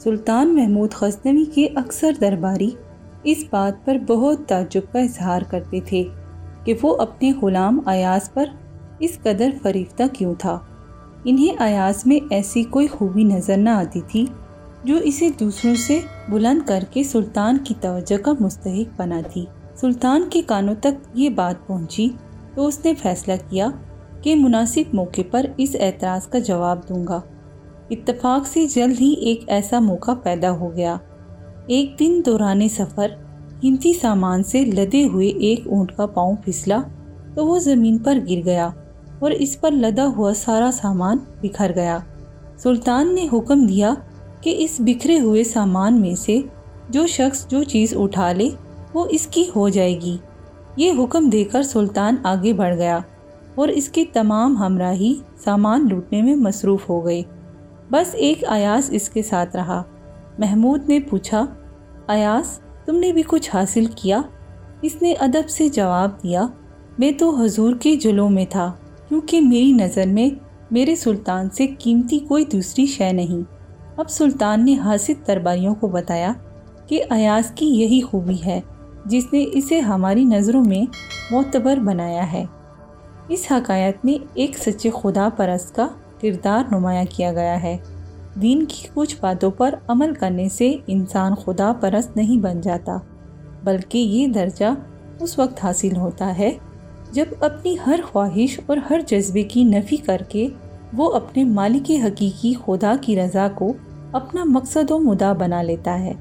سلطان محمود غزنوی کے اکثر درباری اس بات پر بہت تعجب کا اظہار کرتے تھے کہ وہ اپنے غلام ایاز پر اس قدر فریفتہ کیوں تھا۔ انہیں ایاز میں ایسی کوئی خوبی نظر نہ آتی تھی جو اسے دوسروں سے بلند کر کے سلطان کی توجہ کا مستحق بناتی۔ سلطان کے کانوں تک یہ بات پہنچی تو اس نے فیصلہ کیا کہ مناسب موقع پر اس اعتراض کا جواب دوں گا۔ اتفاق سے جلد ہی ایک ایسا موقع پیدا ہو گیا۔ ایک دن دوران سفر قیمتی سامان سے لدے ہوئے ایک اونٹ کا پاؤں پھسلا تو وہ زمین پر گر گیا اور اس پر لدا ہوا سارا سامان بکھر گیا۔ سلطان نے حکم دیا کہ اس بکھرے ہوئے سامان میں سے جو شخص جو چیز اٹھا لے وہ اس کی ہو جائے گی۔ یہ حکم دے کر سلطان آگے بڑھ گیا اور اس کے تمام ہمراہی سامان لوٹنے میں مصروف ہو گئے۔ بس ایک ایاز اس کے ساتھ رہا۔ محمود نے پوچھا، ایاز تم نے بھی کچھ حاصل کیا؟ اس نے ادب سے جواب دیا، میں تو حضور کے جلوں میں تھا کیونکہ میری نظر میں میرے سلطان سے قیمتی کوئی دوسری شے نہیں۔ اب سلطان نے حاسد درباریوں کو بتایا کہ ایاز کی یہی خوبی ہے جس نے اسے ہماری نظروں میں معتبر بنایا ہے۔ اس حکایت میں ایک سچے خدا پرست کا کردار نمایاں کیا گیا ہے۔ دین کی کچھ باتوں پر عمل کرنے سے انسان خدا پرست نہیں بن جاتا، بلکہ یہ درجہ اس وقت حاصل ہوتا ہے جب اپنی ہر خواہش اور ہر جذبے کی نفی کر کے وہ اپنے مالک حقیقی خدا کی رضا کو اپنا مقصد و مدعا بنا لیتا ہے۔